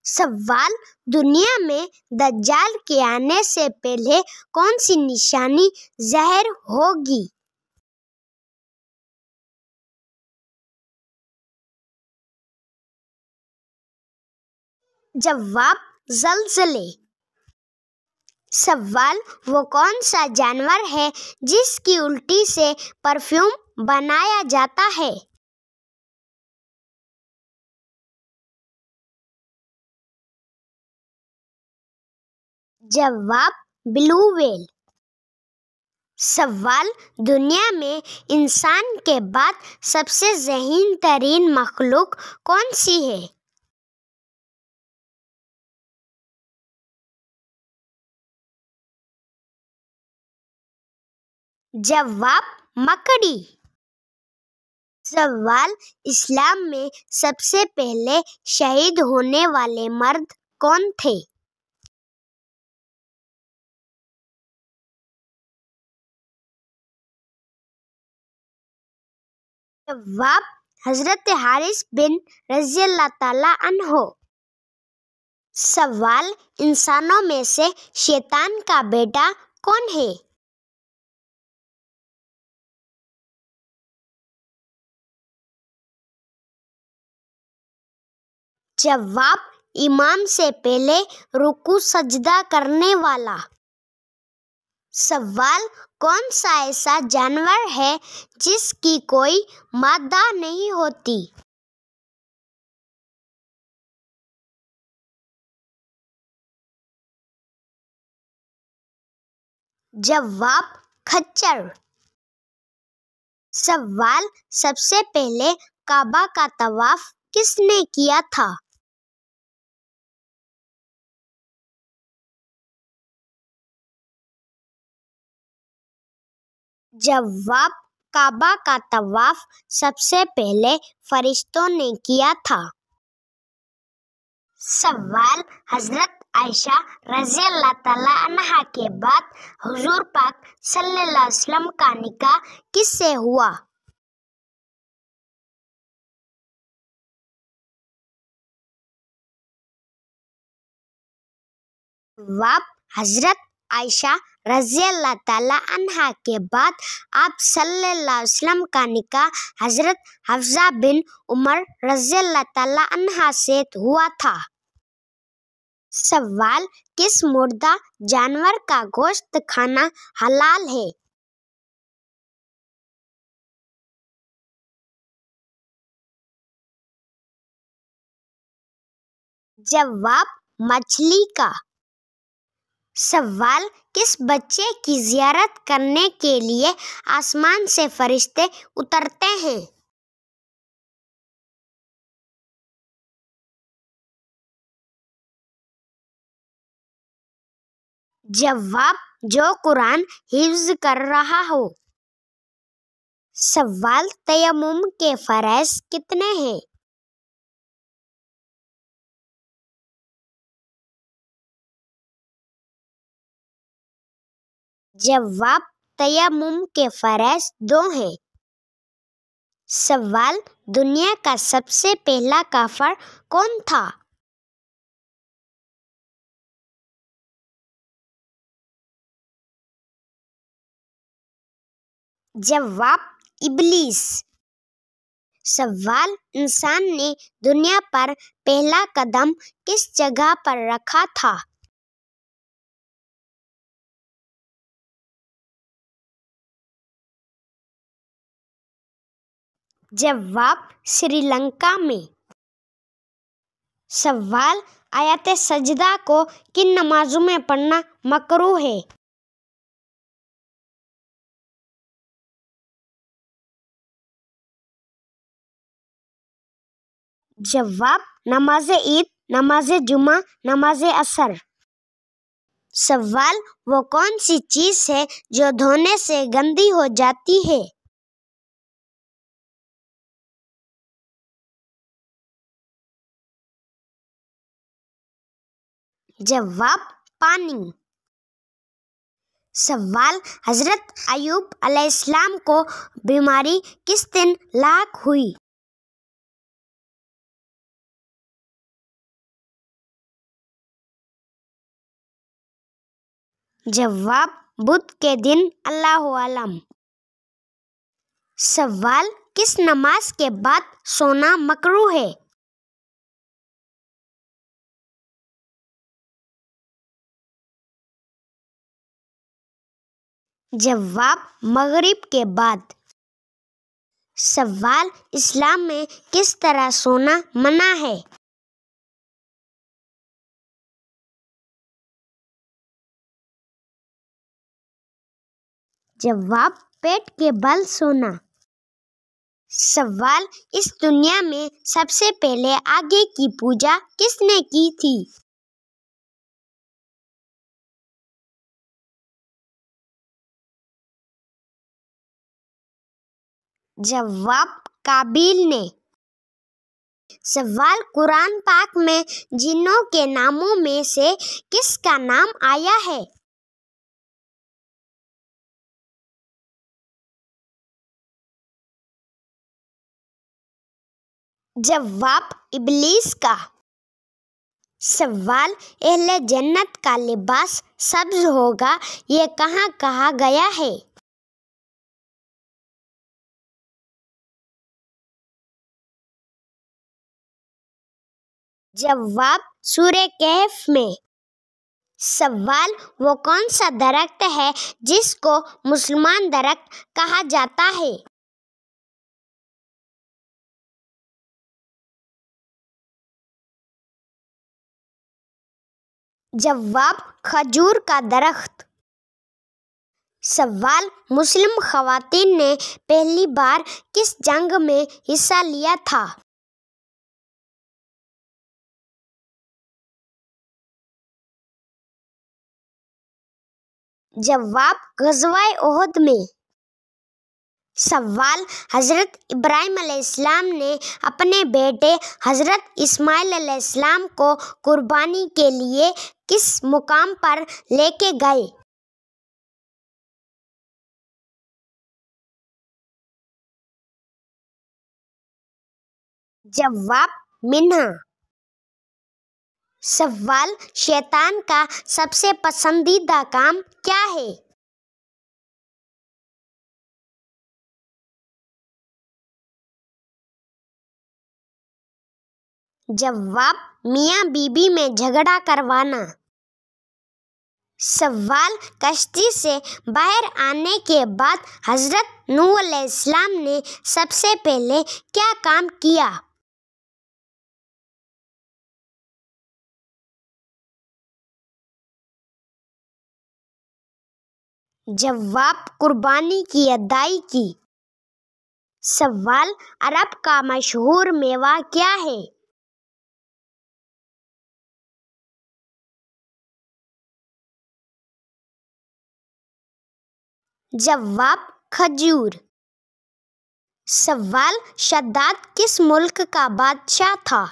سوال: دنیا میں دجال کے آنے سے پہلے کون سی نشانی ظاہر ہوگی؟ جواب: زلزلے۔ سوال: وہ کون سا جانور ہے جس کی الٹی سے پرفیوم بنایا جاتا ہے؟ جواب: بلو ویل۔ سوال: دنیا میں انسان کے بعد سب سے ذہین ترین مخلوق کون سی ہے؟ جواب: مکڑی۔ سوال: اسلام میں سب سے پہلے شہید ہونے والے مرد کون تھے؟ جواب: حضرت حارث بن رضی اللہ تعالیٰ عنہ۔ سوال: انسانوں میں سے شیطان کا بیٹا کون ہے؟ جواب: امام سے پہلے رکوع سجدہ کرنے والا۔ سوال: کون سا ایسا جانور ہے جس کی کوئی مادہ نہیں ہوتی؟ جواب: خچر۔ سوال: سب سے پہلے کعبہ کا طواف کس نے کیا تھا؟ جواب: کعبہ کا طواف سب سے پہلے فرشتوں نے کیا تھا۔ سوال: حضرت عائشہ رضی اللہ تعالیٰ عنہا کے بعد حضور پاک صلی اللہ علیہ وسلم کا نکاح کس سے ہوا؟ جواب: حضرت عائشہ رضی اللہ تعالیٰ عنہا کے بعد آپ صلی اللہ علیہ وسلم کا نکاح حضرت حفصہ بن عمر رضی اللہ تعالیٰ عنہا سے ہوا تھا۔ سوال: کس مردہ جانور کا گوشت کھانا حلال ہے؟ جواب: مچھلی کا۔ سوال: کس بچے کی زیارت کرنے کے لیے آسمان سے فرشتے اترتے ہیں؟ جواب: جو قرآن حفظ کر رہا ہو۔ سوال: تیمم کے فرائض کتنے ہیں؟ جواب: تیمم کے فرائض 2 ہیں۔ سوال: دنیا کا سب سے پہلا کافر کون تھا؟ جواب: ابلیس۔ سوال: انسان نے دنیا پر پہلا قدم کس جگہ پر رکھا تھا؟ جواب: سری لنکا میں۔ سوال: آیت سجدہ کو کن نمازوں میں پڑھنا مکروہ ہے؟ جواب: نماز عید، نماز جمعہ، نماز عصر۔ سوال: وہ کون سی چیز ہے جو دھونے سے گندی ہو جاتی ہے؟ جواب: پانی۔ سوال: حضرت ایوب علیہ السلام کو بیماری کس دن لاحق ہوئی؟ جواب بدھ کے دن، اللہ عالم۔ سوال، کس نماز کے بعد سونا مکروہ ہے؟ جواب مغرب کے بعد۔ سوال، اسلام میں کس طرح سونا منع ہے؟ جواب پیٹ کے بل سونا۔ سوال، اس دنیا میں سب سے پہلے آگے کی پوجا کس نے کی تھی؟ جواب قابیل نے۔ سوال، قرآن پاک میں جنوں کے ناموں میں سے کس کا نام آیا ہے؟ جواب ابلیس کا۔ سوال، اہل جنت کا لباس سبز ہوگا، یہ کہاں کہا گیا ہے؟ جواب سورہ کہف میں۔ سوال، وہ کون سا درخت ہے جس کو مسلمان درخت کہا جاتا ہے؟ جواب کھجور کا درخت۔ سوال، مسلم خواتین نے پہلی بار کس جنگ میں حصہ لیا تھا؟ جواب غزوہ احد میں۔ سوال، حضرت ابراہیم علیہ السلام نے اپنے بیٹے حضرت اسماعیل علیہ السلام کو قربانی کے لیے کس مقام پر لے کے گئے؟ جواب منہ۔ سوال، شیطان کا سب سے پسندیدہ کام کیا ہے؟ جواب میاں بیوی میں جھگڑا کروانا۔ سوال، کشتی سے باہر آنے کے بعد حضرت نوح علیہ السلام نے سب سے پہلے کیا کام کیا؟ جواب قربانی کی ادائیگی کی۔ سوال، عرب کا مشہور میوہ کیا ہے؟ جواب کھجور۔ سوال، شداد کس ملک کا بادشاہ تھا؟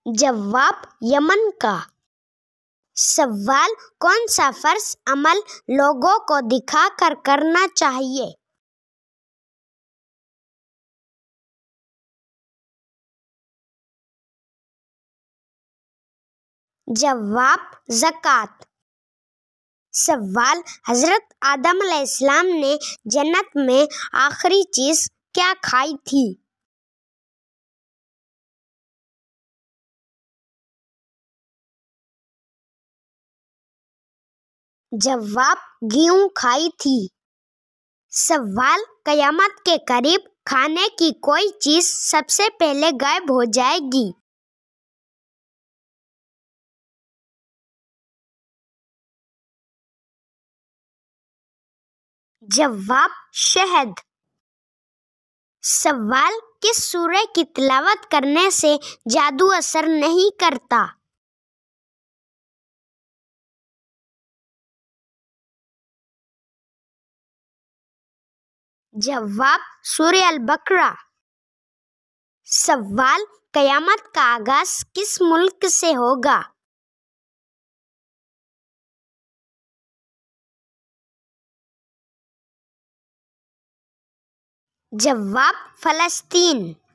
جواب یمن کا۔ سوال، کون سا فرض عمل لوگوں کو دکھا کر کرنا چاہیے؟ جواب زکوٰۃ۔ سوال، حضرت آدم علیہ السلام نے جنت میں آخری چیز کیا کھائی تھی؟ جواب گیہوں کھائی تھی۔ سوال، قیامت کے قریب کھانے کی کوئی چیز سب سے پہلے غائب ہو جائے گی؟ جواب شہد۔ سوال، کس سورہ کی تلاوت کرنے سے جادو اثر نہیں کرتا؟ جواب سورہ البقرہ۔ سوال، قیامت کا آغاز کس ملک سے ہوگا؟ جواب فلسطین۔